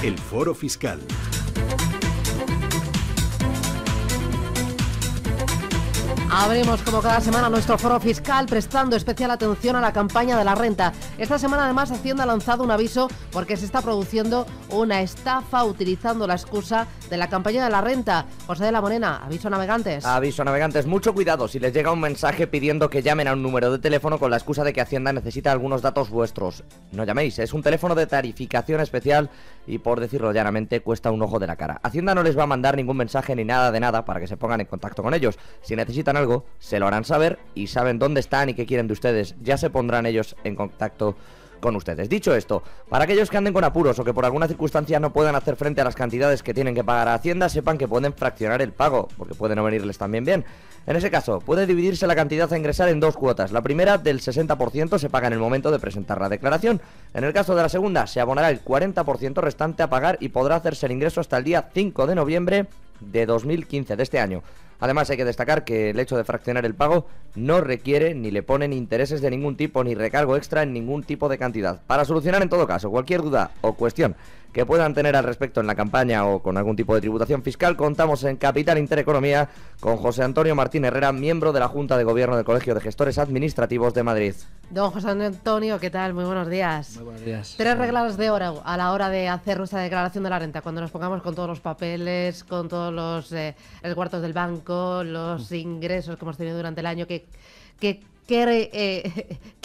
El Foro Fiscal. Abrimos como cada semana nuestro foro fiscal prestando especial atención a la campaña de la renta. Esta semana además Hacienda ha lanzado un aviso porque se está produciendo una estafa utilizando la excusa de la campaña de la renta. José de la Morena, aviso a navegantes. Aviso a navegantes, mucho cuidado si les llega un mensaje pidiendo que llamen a un número de teléfono con la excusa de que Hacienda necesita algunos datos vuestros. No llaméis, es un teléfono de tarificación especial y, por decirlo llanamente, cuesta un ojo de la cara. Hacienda no les va a mandar ningún mensaje ni nada de nada para que se pongan en contacto con ellos. Si necesitan algo, se lo harán saber y saben dónde están y qué quieren de ustedes. Ya se pondrán ellos en contacto con ustedes. Dicho esto, para aquellos que anden con apuros o que por alguna circunstancia no puedan hacer frente a las cantidades que tienen que pagar a Hacienda, sepan que pueden fraccionar el pago, porque puede no venirles también bien. En ese caso, puede dividirse la cantidad a ingresar en dos cuotas. La primera, del 60%, se paga en el momento de presentar la declaración. En el caso de la segunda, se abonará el 40% restante a pagar y podrá hacerse el ingreso hasta el día 5 de noviembre de 2015, de este año. Además, hay que destacar que el hecho de fraccionar el pago no requiere ni le ponen intereses de ningún tipo ni recargo extra en ningún tipo de cantidad. Para solucionar en todo caso cualquier duda o cuestión que puedan tener al respecto en la campaña o con algún tipo de tributación fiscal, contamos en Capital Intereconomía con José Antonio Martín Herrera, miembro de la Junta de Gobierno del Colegio de Gestores Administrativos de Madrid. Don José Antonio, ¿qué tal? Muy buenos días. Muy buenos días. 3 reglas de oro a la hora de hacer nuestra declaración de la renta, cuando nos pongamos con todos los papeles, con todos los resguardos del banco, los ingresos que hemos tenido durante el año. ¿Qué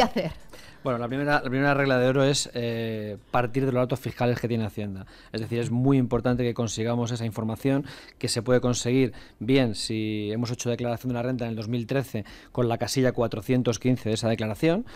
hacer? Bueno, la primera regla de oro es partir de los datos fiscales que tiene Hacienda. Es decir, es muy importante que consigamos esa información que se puede conseguir bien si hemos hecho declaración de la renta en el 2013 con la casilla 415 de esa declaración.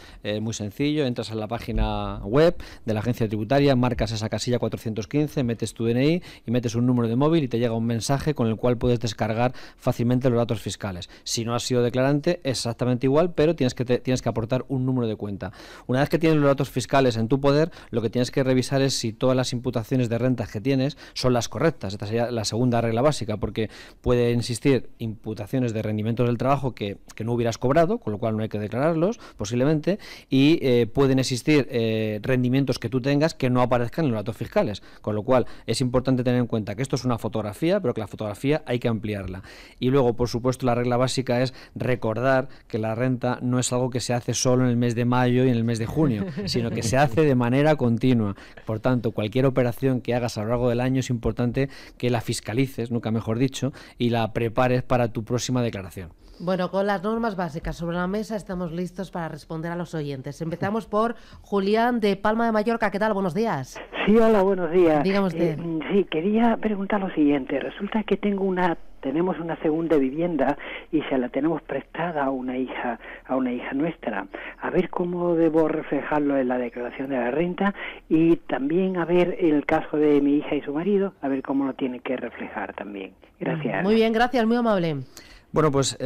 Muy sencillo, entras en la página web de la agencia tributaria, marcas esa casilla 415, metes tu DNI y metes un número de móvil y te llega un mensaje con el cual puedes descargar fácilmente los datos fiscales. Si no has sido declarante, es exactamente igual, pero tienes que aportar un número de cuenta. Una vez que tienes los datos fiscales en tu poder, lo que tienes que revisar es si todas las imputaciones de rentas que tienes son las correctas. Esta sería la segunda regla básica, porque pueden existir imputaciones de rendimientos del trabajo que no hubieras cobrado, con lo cual no hay que declararlos, posiblemente, y pueden existir rendimientos que tú tengas que no aparezcan en los datos fiscales, con lo cual es importante tener en cuenta que esto es una fotografía, pero que la fotografía hay que ampliarla. Y luego, por supuesto, la regla básica es recordar que la renta no es algo que se hace solo en el mes de mayo y en el mes de junio, sino que se hace de manera continua. Por tanto, cualquier operación que hagas a lo largo del año es importante que la fiscalices, nunca mejor dicho, y la prepares para tu próxima declaración. Bueno, con las normas básicas sobre la mesa estamos listos para responder a los oyentes. Empezamos por Julián de Palma de Mallorca. ¿Qué tal? Buenos días. Sí, hola, buenos días. Dígame usted. Sí, quería preguntar lo siguiente. Resulta que tenemos una segunda vivienda y se la tenemos prestada a una hija nuestra. A ver cómo debo reflejarlo en la declaración de la renta y también a ver el caso de mi hija y su marido, a ver cómo lo tiene que reflejar también. Gracias. Muy bien, gracias, muy amable. Bueno, pues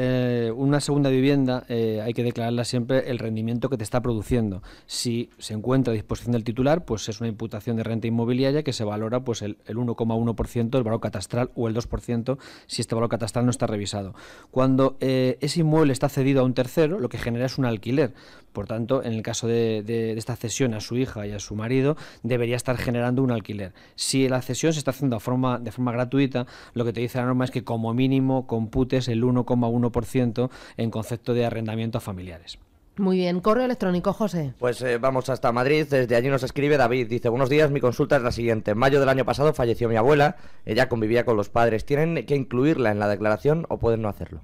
una segunda vivienda hay que declararla siempre el rendimiento que te está produciendo. Si se encuentra a disposición del titular, pues es una imputación de renta inmobiliaria que se valora pues el 1,1% del valor catastral o el 2% si este valor catastral no está revisado. Cuando ese inmueble está cedido a un tercero, lo que genera es un alquiler. Por tanto, en el caso de esta cesión a su hija y a su marido, debería estar generando un alquiler. Si la cesión se está haciendo de forma gratuita, lo que te dice la norma es que como mínimo computes el 1,1% en concepto de arrendamiento a familiares. Muy bien, correo electrónico, José. Pues vamos hasta Madrid, desde allí nos escribe David, dice: buenos días, mi consulta es la siguiente. En mayo del año pasado falleció mi abuela, ella convivía con los padres. ¿Tienen que incluirla en la declaración o pueden no hacerlo?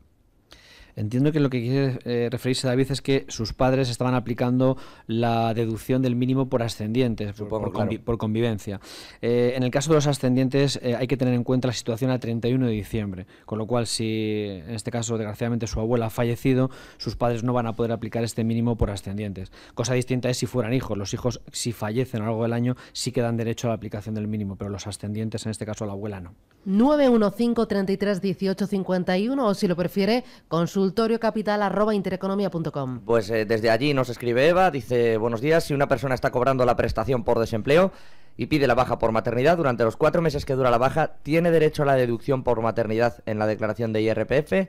Entiendo que lo que quiere referirse David es que sus padres estaban aplicando la deducción del mínimo por ascendientes, por convivencia. En el caso de los ascendientes hay que tener en cuenta la situación al 31 de diciembre, con lo cual si en este caso desgraciadamente su abuela ha fallecido, sus padres no van a poder aplicar este mínimo por ascendientes. Cosa distinta es si fueran hijos. Los hijos, si fallecen a lo largo del año, sí que dan derecho a la aplicación del mínimo, pero los ascendientes, en este caso la abuela, no. 915 33 18 51 o si lo prefiere, consultoriocapital@intereconomia.com. Pues desde allí nos escribe Eva, dice: buenos días, si una persona está cobrando la prestación por desempleo y pide la baja por maternidad, durante los 4 meses que dura la baja, ¿tiene derecho a la deducción por maternidad en la declaración de IRPF?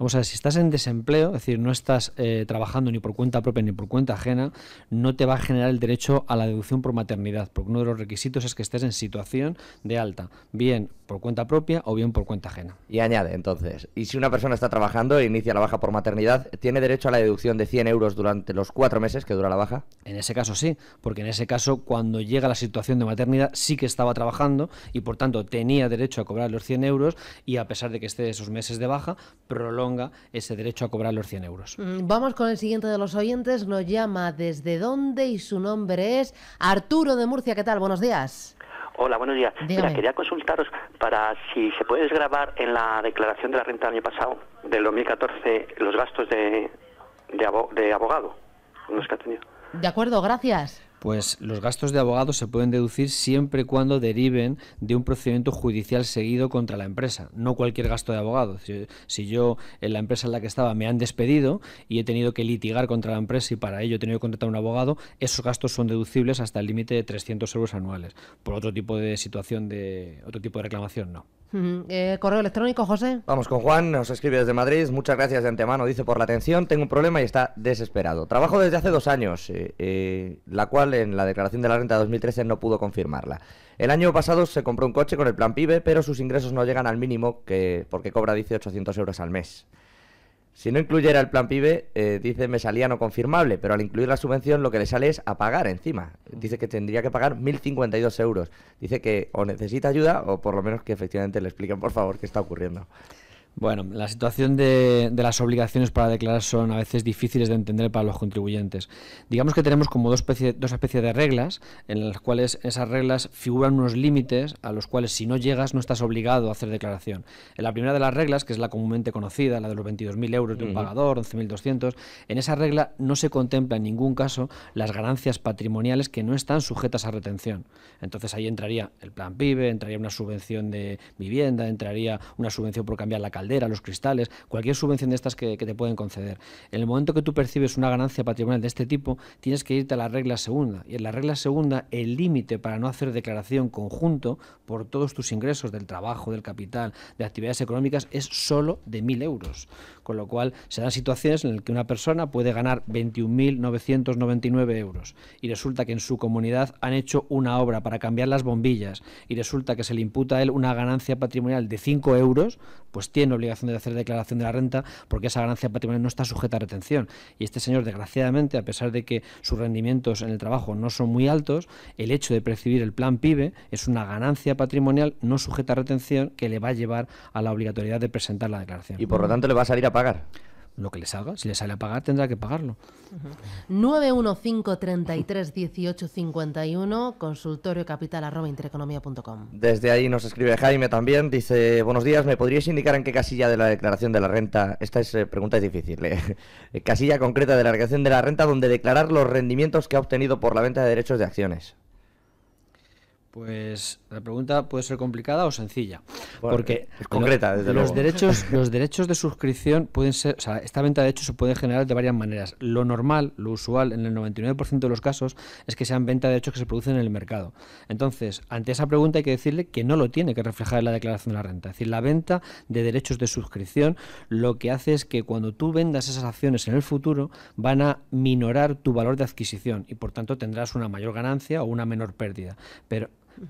Vamos a ver, si estás en desempleo, es decir, no estás trabajando ni por cuenta propia ni por cuenta ajena, no te va a generar el derecho a la deducción por maternidad, porque uno de los requisitos es que estés en situación de alta, bien por cuenta propia o bien por cuenta ajena. Y añade, entonces, y si una persona está trabajando e inicia la baja por maternidad, ¿tiene derecho a la deducción de 100 euros durante los 4 meses que dura la baja? En ese caso sí, porque en ese caso cuando llega la situación de maternidad sí que estaba trabajando y por tanto tenía derecho a cobrar los 100 euros y a pesar de que esté esos meses de baja, prolonga ese derecho a cobrar los 100 euros. Vamos con el siguiente de los oyentes, nos llama desde dónde y su nombre es Arturo de Murcia. ¿Qué tal? Buenos días. Hola, buenos días. Dígame. Mira, quería consultaros para si se puede desgravar en la declaración de la renta del año pasado, del 2014, los gastos de abogado, los que ha tenido. De acuerdo, gracias. Pues los gastos de abogado se pueden deducir siempre y cuando deriven de un procedimiento judicial seguido contra la empresa, no cualquier gasto de abogado. Si yo en la empresa en la que estaba me han despedido y he tenido que litigar contra la empresa y para ello he tenido que contratar un abogado, esos gastos son deducibles hasta el límite de 300 euros anuales. Por otro tipo de situación, otro tipo de reclamación, no. Correo electrónico, José. Vamos con Juan, nos escribe desde Madrid. Muchas gracias de antemano, dice, por la atención. Tengo un problema y está desesperado. Trabajo desde hace 2 años, la cual en la declaración de la renta de 2013 no pudo confirmarla. El año pasado se compró un coche con el plan PIBE, pero sus ingresos no llegan al mínimo porque cobra, dice, 800 euros al mes. Si no incluyera el plan PIBE, dice, me salía no confirmable, pero al incluir la subvención lo que le sale es a pagar encima. Dice que tendría que pagar 1.052 euros. Dice que o necesita ayuda o por lo menos que efectivamente le expliquen, por favor, qué está ocurriendo. Bueno, la situación de las obligaciones para declarar son a veces difíciles de entender para los contribuyentes. Digamos que tenemos como dos especies de reglas, en las cuales esas reglas figuran unos límites a los cuales si no llegas no estás obligado a hacer declaración. En la primera de las reglas, que es la comúnmente conocida, la de los 22.000 euros de un pagador, 11.200, en esa regla no se contempla en ningún caso las ganancias patrimoniales que no están sujetas a retención. Entonces ahí entraría el plan PIBE, entraría una subvención de vivienda, entraría una subvención por cambiar la caldera, los cristales, cualquier subvención de estas que te pueden conceder. En el momento que tú percibes una ganancia patrimonial de este tipo, tienes que irte a la regla segunda. Y en la regla segunda, el límite para no hacer declaración conjunto por todos tus ingresos del trabajo, del capital, de actividades económicas, es solo de 1.000 euros. Con lo cual, se dan situaciones en las que una persona puede ganar 21.999 euros y resulta que en su comunidad han hecho una obra para cambiar las bombillas y resulta que se le imputa a él una ganancia patrimonial de 5 euros, pues tiene obligación de hacer declaración de la renta porque esa ganancia patrimonial no está sujeta a retención. Y este señor, desgraciadamente, a pesar de que sus rendimientos en el trabajo no son muy altos, el hecho de percibir el plan PIBE es una ganancia patrimonial no sujeta a retención que le va a llevar a la obligatoriedad de presentar la declaración. Y por lo tanto le va a salir a pagar. Lo que le salga, si le sale a pagar tendrá que pagarlo. 915331851, consultoriocapital@intereconomia.com. Desde ahí nos escribe Jaime también, dice, buenos días, ¿me podríais indicar en qué casilla de la declaración de la renta, esta pregunta es difícil, casilla concreta de la declaración de la renta donde declarar los rendimientos que ha obtenido por la venta de derechos de acciones? Pues la pregunta puede ser complicada o sencilla, bueno, porque es concreta, desde luego. Los derechos de suscripción pueden ser, o sea, esta venta de derechos se puede generar de varias maneras. Lo normal, lo usual, en el 99% de los casos, es que sean venta de derechos que se producen en el mercado. Entonces, ante esa pregunta hay que decirle que no lo tiene que reflejar en la declaración de la renta. Es decir, la venta de derechos de suscripción lo que hace es que cuando tú vendas esas acciones en el futuro, van a minorar tu valor de adquisición y por tanto tendrás una mayor ganancia o una menor pérdida.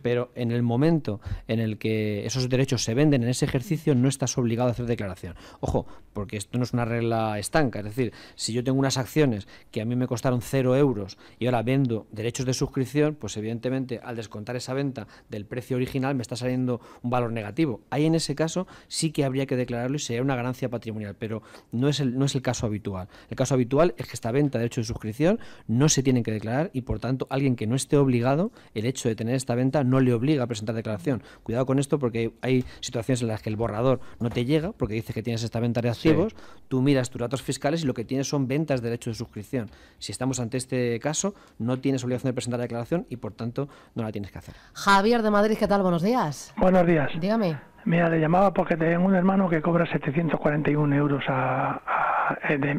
Pero en el momento en el que esos derechos se venden en ese ejercicio no estás obligado a hacer declaración. Ojo, porque esto no es una regla estanca, es decir, si yo tengo unas acciones que a mí me costaron 0 euros y ahora vendo derechos de suscripción, pues evidentemente al descontar esa venta del precio original me está saliendo un valor negativo. Ahí en ese caso sí que habría que declararlo y sería una ganancia patrimonial, pero no es el caso habitual. El caso habitual es que esta venta de derechos de suscripción no se tienen que declarar y por tanto alguien que no esté obligado, el hecho de tener esta venta no le obliga a presentar declaración. Cuidado con esto porque hay situaciones en las que el borrador no te llega porque dice que tienes esta venta de activos, tú miras tus datos fiscales y lo que tienes son ventas de derechos de suscripción. Si estamos ante este caso, no tienes obligación de presentar declaración y por tanto no la tienes que hacer. Javier de Madrid, ¿qué tal? Buenos días. Buenos días. Dígame. Mira, le llamaba porque tengo un hermano que cobra 741 euros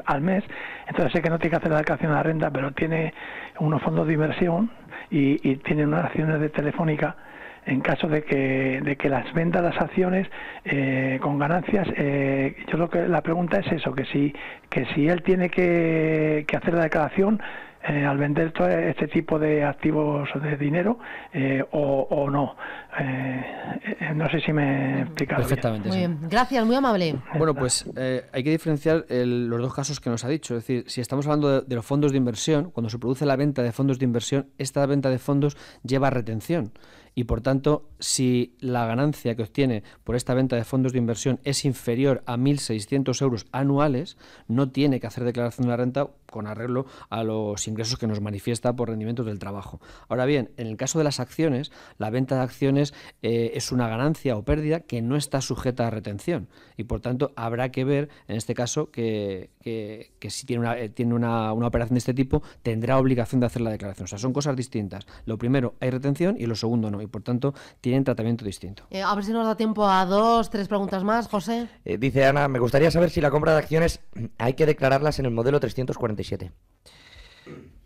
al mes. Entonces sé que no tiene que hacer la declaración de la renta, pero tiene unos fondos de inversión y tiene unas acciones de Telefónica. En caso de que las vendas las acciones con ganancias, yo la pregunta es eso, que si él tiene que hacer la declaración al vender todo este tipo de activos de dinero o no. No sé si me he explicado perfectamente. Muy Sí. bien, gracias, muy amable. Bueno, pues hay que diferenciar los dos casos que nos ha dicho. Es decir, si estamos hablando de los fondos de inversión, cuando se produce la venta de fondos de inversión, esta venta de fondos lleva retención. Y por tanto, si la ganancia que obtiene por esta venta de fondos de inversión es inferior a 1.600 euros anuales, no tiene que hacer declaración de la renta con arreglo a los ingresos que nos manifiesta por rendimientos del trabajo. Ahora bien, en el caso de las acciones, la venta de acciones es una ganancia o pérdida que no está sujeta a retención y por tanto habrá que ver en este caso que si tiene una operación de este tipo tendrá obligación de hacer la declaración. O sea, son cosas distintas. Lo primero, hay retención y lo segundo no y por tanto tienen tratamiento distinto. A ver si nos da tiempo a 2, 3 preguntas más, José. Dice Ana, me gustaría saber si la compra de acciones hay que declararlas en el modelo 347.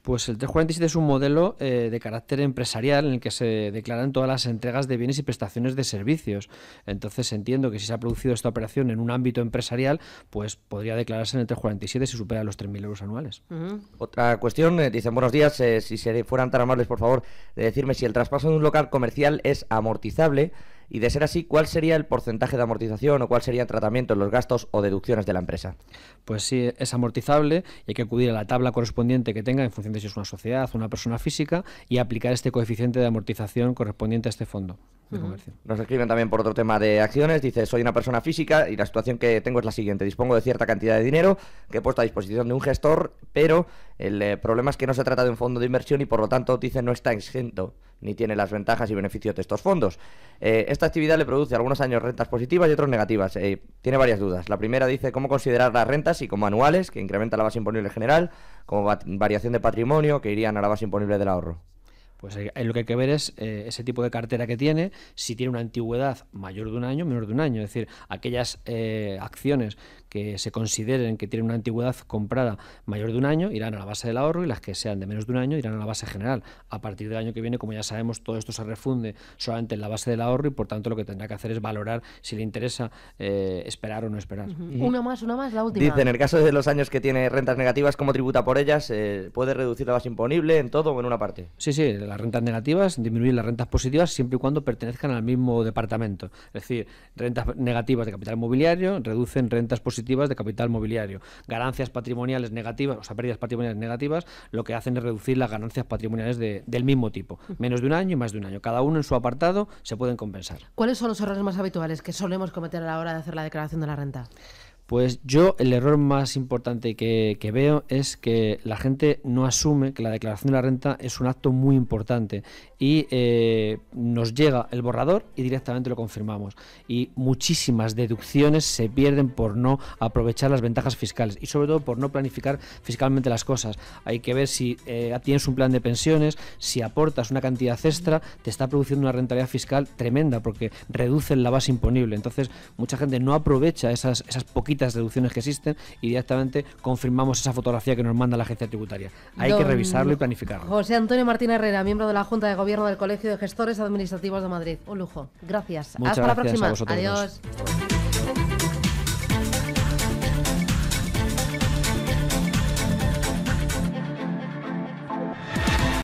Pues el 347 es un modelo de carácter empresarial en el que se declaran todas las entregas de bienes y prestaciones de servicios. Entonces entiendo que si se ha producido esta operación en un ámbito empresarial, pues podría declararse en el 347 si supera los 3.000 euros anuales. Otra cuestión, dicen buenos días, si se fueran tan amables por favor de decirme si el traspaso de un local comercial es amortizable y de ser así, ¿cuál sería el porcentaje de amortización o cuál sería el tratamiento en los gastos o deducciones de la empresa? Pues sí, es amortizable y hay que acudir a la tabla correspondiente que tenga en función de si es una sociedad o una persona física y aplicar este coeficiente de amortización correspondiente a este fondo de comercio. Nos escriben también por otro tema de acciones, dice, soy una persona física y la situación que tengo es la siguiente, dispongo de cierta cantidad de dinero que he puesto a disposición de un gestor, pero el problema es que no se trata de un fondo de inversión y por lo tanto, dice, no está exento ni tiene las ventajas y beneficios de estos fondos. Esta actividad le produce algunos años rentas positivas y otros negativas. Tiene varias dudas. La primera dice cómo considerar las rentas y como anuales, que incrementa la base imponible general, como variación de patrimonio, que irían a la base imponible del ahorro. Pues lo que hay que ver es ese tipo de cartera que tiene, si tiene una antigüedad mayor de un año, menor de un año. Es decir, aquellas acciones que se consideren que tienen una antigüedad comprada mayor de un año irán a la base del ahorro y las que sean de menos de un año irán a la base general. A partir del año que viene, como ya sabemos, todo esto se refunde solamente en la base del ahorro y por tanto lo que tendrá que hacer es valorar si le interesa esperar o no esperar. Una más, la última. Dice, en el caso de los años que tiene rentas negativas, ¿cómo tributa por ellas? ¿Puede reducir la base imponible en todo o en una parte? Sí, las rentas negativas disminuyen las rentas positivas siempre y cuando pertenezcan al mismo departamento. Es decir, rentas negativas de capital mobiliario reducen rentas positivas de capital mobiliario. Ganancias patrimoniales negativas, o sea, pérdidas patrimoniales negativas, lo que hacen es reducir las ganancias patrimoniales del mismo tipo. Menos de un año y más de un año. Cada uno en su apartado se pueden compensar. ¿Cuáles son los errores más habituales que solemos cometer a la hora de hacer la declaración de la renta? Pues yo el error más importante que veo es que la gente no asume que la declaración de la renta es un acto muy importante y nos llega el borrador y directamente lo confirmamos y muchísimas deducciones se pierden por no aprovechar las ventajas fiscales y sobre todo por no planificar fiscalmente las cosas. Hay que ver si tienes un plan de pensiones, si aportas una cantidad extra, te está produciendo una rentabilidad fiscal tremenda porque reducen la base imponible. Entonces mucha gente no aprovecha esas poquitas deducciones que existen y directamente confirmamos esa fotografía que nos manda la agencia tributaria. Hay que revisarlo y planificarlo. José Antonio Martín Herrera, miembro de la Junta de Gobierno del Colegio de Gestores Administrativos de Madrid. Un lujo. Gracias. Muchas Hasta gracias la próxima. a vosotros Adiós. dos.